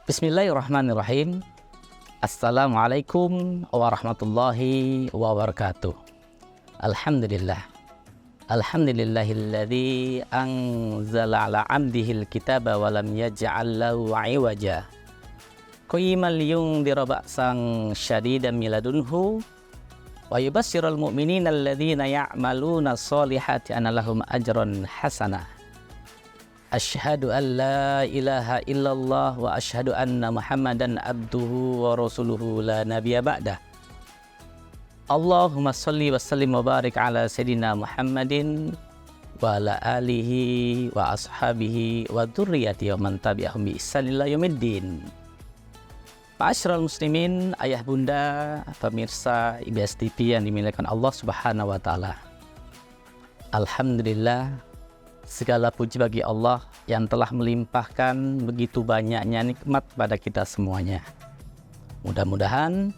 Bismillahirrahmanirrahim. Assalamualaikum warahmatullahi wabarakatuh. Alhamdulillah. Alhamdulillahilladzi anzala ala 'abdihil kitaba wa lam yaj'al lahu 'iwaja. Qayyiman liyundhira ba'san syadidan min ladunhu wa yubashshiral mu'minina alladzina ya'maluna sholihati anna lahum ajran hasanah. Asyhadu an la ilaha illallah wa asyhadu anna Muhammadan abduhu wa rasuluhu la nabiyya ba'dah. Allahumma shalli wa sallim wa barik ala sayyidina Muhammadin wa ala alihi wa ashabihi wa dzurriyyatihi wa man tabi'ahum bi ihsan ila yaumiddin. Ma'asyiral muslimin, ayah bunda, pemirsa IBS TV yang dimuliakan Allah Subhanahu wa taala. Alhamdulillah, segala puji bagi Allah yang telah melimpahkan begitu banyaknya nikmat pada kita semuanya. Mudah-mudahan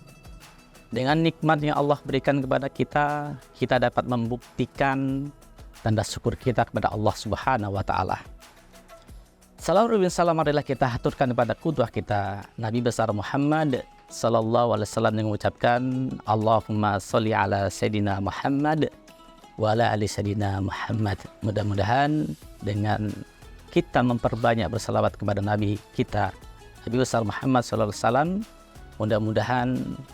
dengan nikmat yang Allah berikan kepada kita, kita dapat membuktikan tanda syukur kita kepada Allah Subhanahu wa taala. Salawat dan salam marilah kita haturkan kepada qudwah kita Nabi besar Muhammad sallallahu alaihi wasallam yang mengucapkan Allahumma sholli ala sayyidina Muhammad wa ala ali sayyidina Muhammad. Mudah-mudahan dengan kita memperbanyak bersalawat kepada Nabi kita Nabi besar Muhammad sallallahu alaihi wasallam, mudah-mudahan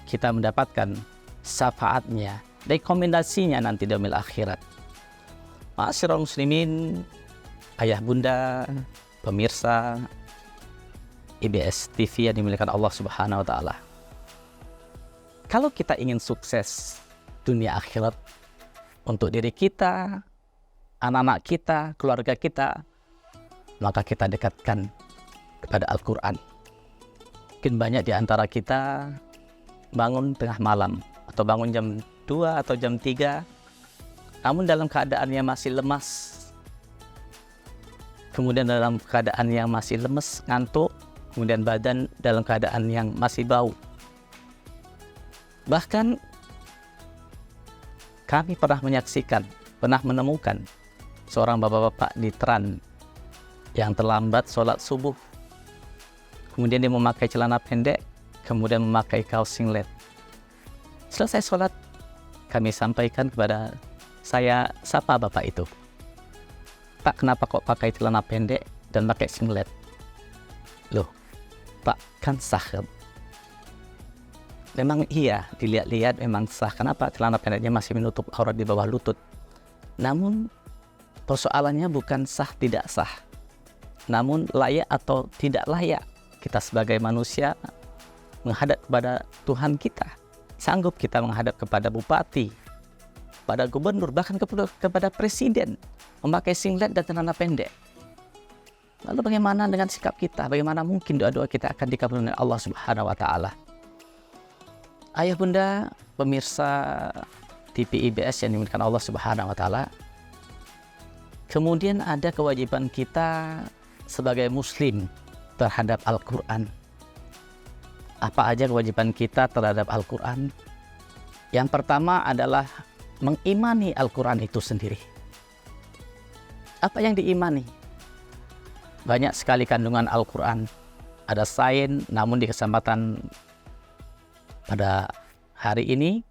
kita mendapatkan syafaatnya, rekomendasinya nanti di yaumil akhirat. Ma'asyiral muslimin, ayah bunda, pemirsa IBS TV yang dimuliakan Allah Subhanahu wa taala. Kalau kita ingin sukses dunia akhirat untuk diri kita, anak-anak kita, keluarga kita, maka kita dekatkan kepada Al-Quran. Mungkin banyak di antara kita bangun tengah malam atau bangun jam 2 atau jam 3, namun dalam keadaan yang masih lemas, kemudian dalam keadaan yang masih lemes, ngantuk, kemudian badan dalam keadaan yang masih bau. Bahkan kami pernah menyaksikan, pernah menemukan seorang bapak-bapak di Tran yang terlambat sholat subuh. Kemudian dia memakai celana pendek, kemudian memakai kaos singlet. Selesai sholat, kami sampaikan kepada saya, siapa bapak itu? Pak, kenapa kok pakai celana pendek dan pakai singlet? Loh, Pak, kan sah. Memang iya, dilihat-lihat memang sah. Kenapa celana pendeknya masih menutup aurat di bawah lutut? Namun persoalannya bukan sah tidak sah, namun layak atau tidak layak kita sebagai manusia menghadap kepada Tuhan kita. Sanggup kita menghadap kepada bupati, pada gubernur, bahkan kepada presiden memakai singlet dan celana pendek. Lalu bagaimana dengan sikap kita? Bagaimana mungkin doa-doa kita akan dikabulkan oleh Allah Subhanahu wa taala? Ayah bunda, pemirsa TV IBS yang dimuliakan Allah Subhanahu wa taala. Kemudian ada kewajiban kita sebagai muslim terhadap Al-Quran. Apa aja kewajiban kita terhadap Al-Quran? Yang pertama adalah mengimani Al-Quran itu sendiri. Apa yang diimani? Banyak sekali kandungan Al-Quran. Ada sains, namun di kesempatan pada hari ini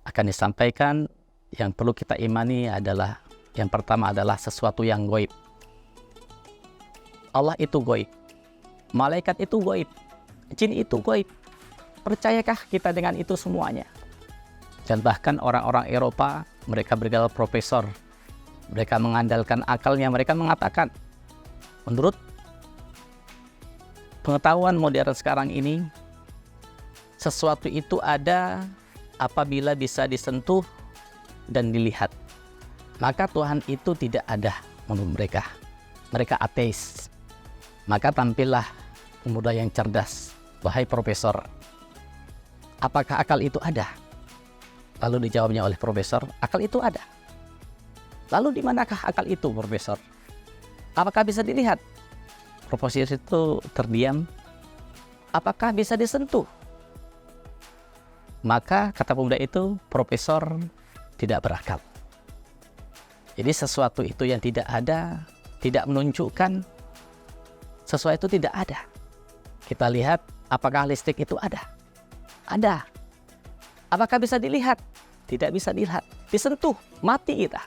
akan disampaikan yang perlu kita imani adalah, yang pertama adalah sesuatu yang gaib. Allah itu gaib, malaikat itu gaib, jin itu gaib. Percayakah kita dengan itu semuanya? Dan bahkan orang-orang Eropa, mereka bergelar profesor, mereka mengandalkan akalnya, mereka mengatakan menurut pengetahuan modern sekarang ini, sesuatu itu ada apabila bisa disentuh dan dilihat. Maka Tuhan itu tidak ada menurut mereka. Mereka ateis. Maka tampillah pemuda yang cerdas. Wahai profesor, apakah akal itu ada? Lalu dijawabnya oleh profesor, akal itu ada. Lalu di manakah akal itu, profesor? Apakah bisa dilihat? Profesor itu terdiam. Apakah bisa disentuh? Maka kata pemuda itu, profesor tidak berakal. Jadi sesuatu itu yang tidak ada, tidak menunjukkan sesuatu itu tidak ada. Kita lihat apakah listrik itu ada? Ada. Apakah bisa dilihat? Tidak bisa dilihat. Disentuh, mati kita.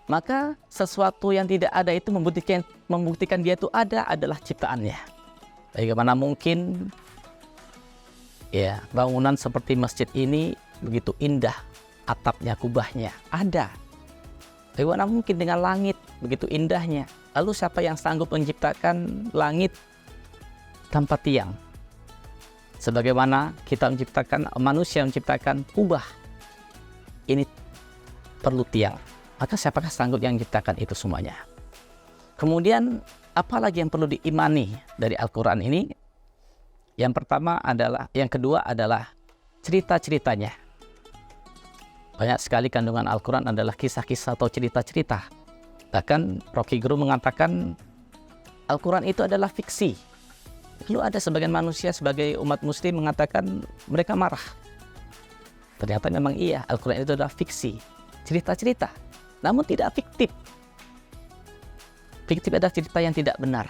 Maka sesuatu yang tidak ada itu membuktikan dia itu ada adalah ciptaannya. Bagaimana mungkin ya bangunan seperti masjid ini begitu indah, atapnya, kubahnya ada. Bagaimana mungkin dengan langit begitu indahnya? Lalu siapa yang sanggup menciptakan langit tanpa tiang? Sebagaimana kita menciptakan, manusia menciptakan kubah, ini perlu tiang. Maka siapakah sanggup yang menciptakan itu semuanya? Kemudian apalagi yang perlu diimani dari Al-Quran ini? Yang kedua adalah cerita-ceritanya. Banyak sekali kandungan Al-Quran adalah kisah-kisah atau cerita-cerita. Bahkan Rocky Gerung mengatakan Al-Quran itu adalah fiksi. Lalu ada sebagian manusia sebagai umat muslim mengatakan mereka marah. Ternyata memang iya, Al-Quran itu adalah fiksi, cerita-cerita, namun tidak fiktif. Fiktif adalah cerita yang tidak benar.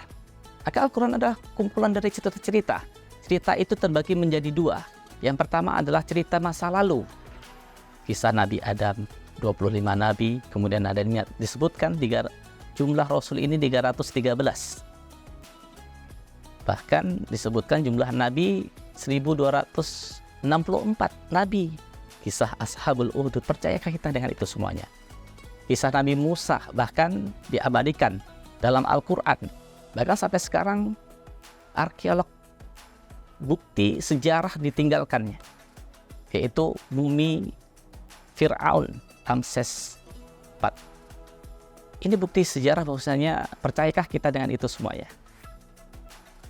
Maka Al-Quran adalah kumpulan dari cerita-cerita. Cerita itu terbagi menjadi dua. Yang pertama adalah cerita masa lalu. Kisah Nabi Adam, 25 Nabi, kemudian ada disebutkan jumlah Rasul ini 313. Bahkan disebutkan jumlah Nabi 1264 Nabi. Kisah Ashabul Uhdud, percayakah kita dengan itu semuanya? Kisah Nabi Musa bahkan diabadikan dalam Al-Quran. Bahkan sampai sekarang arkeolog bukti sejarah ditinggalkannya, yaitu bumi Fir'aun Ramses IV. Ini bukti sejarah bahwasanya percayakah kita dengan itu semuanya?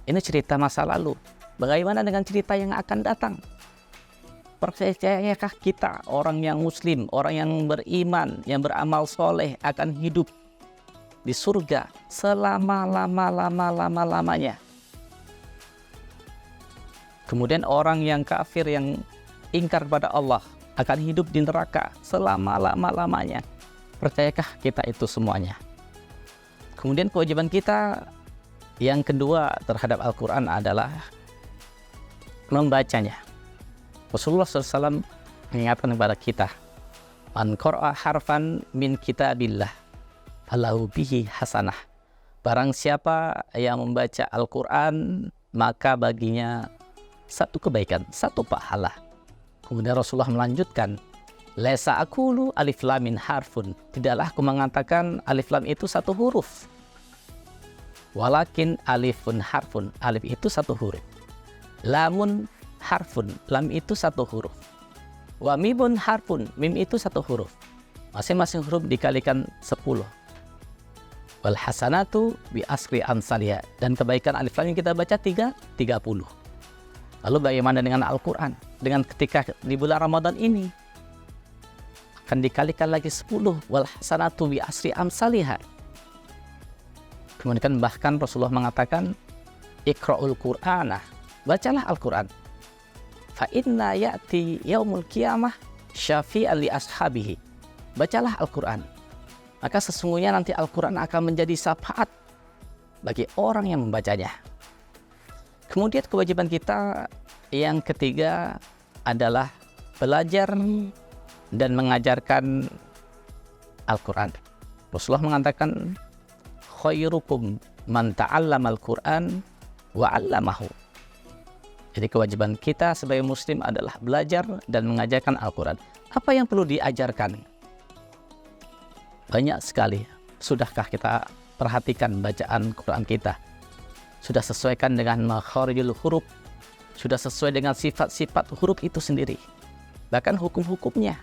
Ini cerita masa lalu. Bagaimana dengan cerita yang akan datang? Percayakah kita, orang yang muslim, orang yang beriman, yang beramal soleh akan hidup di surga selama-lamanya? Kemudian orang yang kafir, yang ingkar pada Allah, akan hidup di neraka selama-lamanya. Percayakah kita itu semuanya? Kemudian kewajiban kita yang kedua terhadap Al-Quran adalah membacanya. Rasulullah SAW mengingatkan kepada kita, Man qara'a harfan min kitabillah falahu bihi hasanah. Barang siapa yang membaca Al-Quran, maka baginya satu kebaikan, satu pahala. Kemudian Rasulullah melanjutkan, Laisa aqulu alif lam min harfun. Tidaklah aku mengatakan alif lam itu satu huruf. Walakin alifun harfun. Alif itu satu huruf. Lamun harfun. Lam itu satu huruf. Wa mimun harfun. Mim itu satu huruf. Masing-masing huruf dikalikan 10. Wal hasanatu bi asri amsalha. Dan kebaikan alif lam yang kita baca 30. Lalu bagaimana dengan Al-Quran? Dengan ketika di bulan Ramadan ini akan dikalikan lagi 10. Wal hasanatu bi asri amsalha. Kemudian bahkan Rasulullah mengatakan, Iqra'ul Qur'ana, bacalah Al-Quran. Fa inna ya'ti yaumul qiyamah syafi'an li ashabihi. Bacalah Al-Quran. Maka sesungguhnya nanti Al-Quran akan menjadi syafaat bagi orang yang membacanya. Kemudian kewajiban kita yang ketiga adalah belajar dan mengajarkan Al-Quran. Rasulullah mengatakan, khairukum man ta'allamal Qur'an wa 'allamahu. Jadi kewajiban kita sebagai muslim adalah belajar dan mengajarkan Al-Quran. Apa yang perlu diajarkan? Banyak sekali. Sudahkah kita perhatikan bacaan Quran kita? Sudah sesuaikan dengan makharijul huruf? Sudah sesuai dengan sifat-sifat huruf itu sendiri? Bahkan hukum-hukumnya.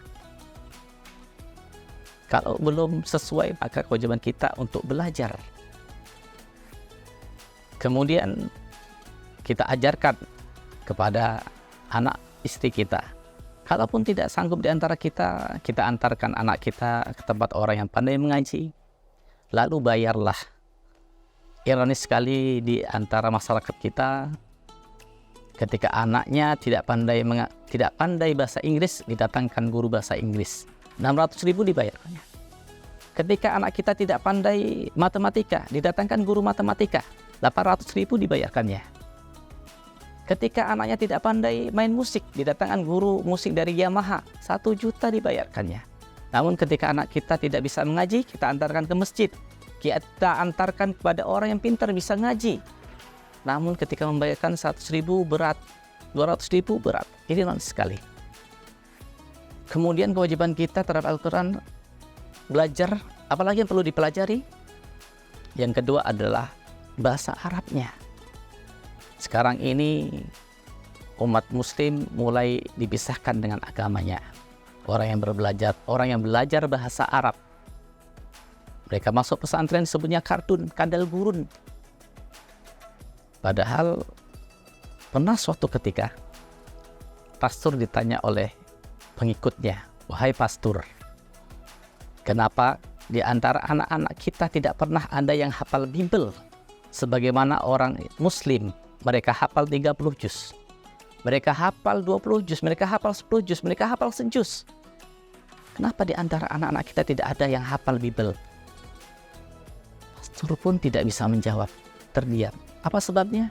Kalau belum sesuai, maka kewajiban kita untuk belajar. Kemudian kita ajarkan kepada anak istri kita. Kalaupun tidak sanggup di antara kita, kita antarkan anak kita ke tempat orang yang pandai mengaji. Lalu bayarlah. Ironis sekali di antara masyarakat kita, ketika anaknya tidak pandai bahasa Inggris, didatangkan guru bahasa Inggris. 600.000 dibayarkannya. Ketika anak kita tidak pandai matematika, didatangkan guru matematika. 800.000 dibayarkannya. Ketika anaknya tidak pandai main musik, didatangkan guru musik dari Yamaha, 1 juta dibayarkannya. Namun ketika anak kita tidak bisa mengaji, kita antarkan ke masjid. Kita antarkan kepada orang yang pintar bisa ngaji. Namun ketika membayarkan 100.000 berat, 200.000 berat. Ini non sekali. Kemudian kewajiban kita terhadap Al-Quran, belajar, apalagi yang perlu dipelajari. Yang kedua adalah bahasa Arabnya. Sekarang ini umat muslim mulai dipisahkan dengan agamanya. Orang yang belajar bahasa Arab. Mereka masuk pesantren sebutnya kartun, kandal gurun. Padahal pernah suatu ketika pastor ditanya oleh pengikutnya, "Wahai pastor, kenapa di antara anak-anak kita tidak pernah ada yang hafal Bible sebagaimana orang muslim? Mereka hafal 30 juz, mereka hafal 20 juz, mereka hafal 10 juz, mereka hafal sejuz. Kenapa di antara anak-anak kita tidak ada yang hafal Bible?" Pastor pun tidak bisa menjawab, terdiam. Apa sebabnya?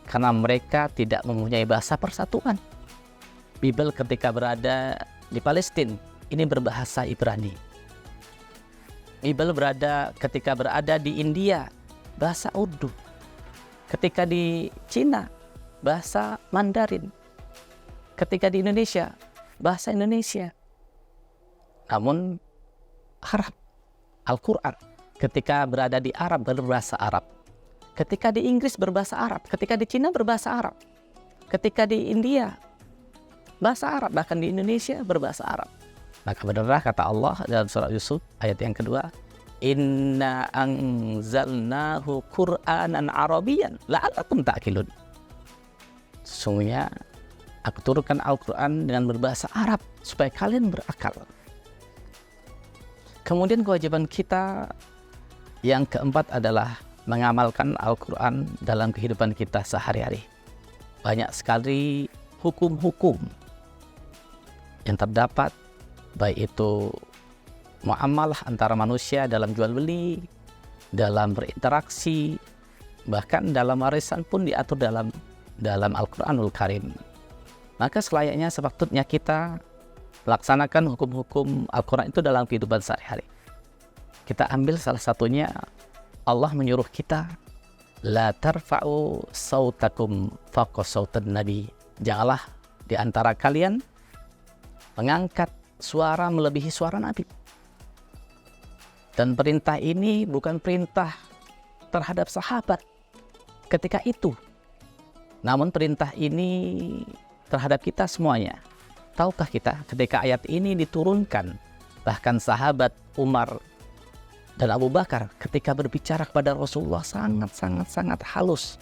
Karena mereka tidak mempunyai bahasa persatuan. Bible ketika berada di Palestina, ini berbahasa Ibrani. Bible ketika berada di India, bahasa Urdu. Ketika di Cina, bahasa Mandarin. Ketika di Indonesia, bahasa Indonesia. Namun Arab, Al-Quran, ketika berada di Arab berbahasa Arab. Ketika di Inggris berbahasa Arab, ketika di Cina berbahasa Arab. Ketika di India, bahasa Arab, bahkan di Indonesia berbahasa Arab. Maka benarlah kata Allah dalam surah Yusuf ayat yang kedua, "Inna anzalnahu Qur'anan Arabiyyan la'allakum ta'qilun." Sesungguhnya aku turunkan Al-Quran dengan berbahasa Arab supaya kalian berakal. Kemudian kewajiban kita yang keempat adalah mengamalkan Al-Quran dalam kehidupan kita sehari-hari. Banyak sekali hukum-hukum yang terdapat, baik itu muamalah antara manusia dalam jual beli, dalam berinteraksi, bahkan dalam warisan pun diatur dalam Al-Quranul Karim. Maka selayaknya sepatutnya kita melaksanakan hukum-hukum Al-Quran itu dalam kehidupan sehari-hari. Kita ambil salah satunya, Allah menyuruh kita, la tarfa'u sautakum fawqa sautin nabi. Janganlah di antara kalian mengangkat suara melebihi suara Nabi. Dan perintah ini bukan perintah terhadap sahabat ketika itu, namun perintah ini terhadap kita semuanya. Tahukah kita ketika ayat ini diturunkan, bahkan sahabat Umar dan Abu Bakar ketika berbicara kepada Rasulullah sangat halus,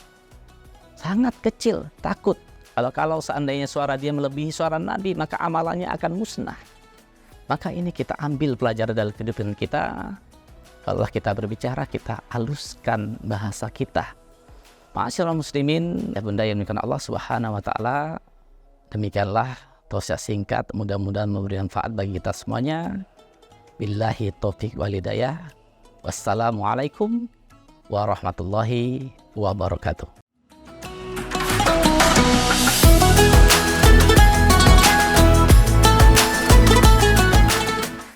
sangat kecil, takut. Kalau seandainya suara dia melebihi suara Nabi, maka amalannya akan musnah. Maka ini kita ambil pelajaran dalam kehidupan kita. Kalau kita berbicara, kita haluskan bahasa kita. Ma'asyiral muslimin, ya bunda yang dimuliakan Allah Subhanahu wa taala. Demikianlah tausiah singkat, mudah-mudahan memberi manfaat bagi kita semuanya. Billahi taufiq wal hidayah. Wassalamualaikum warahmatullahi wabarakatuh.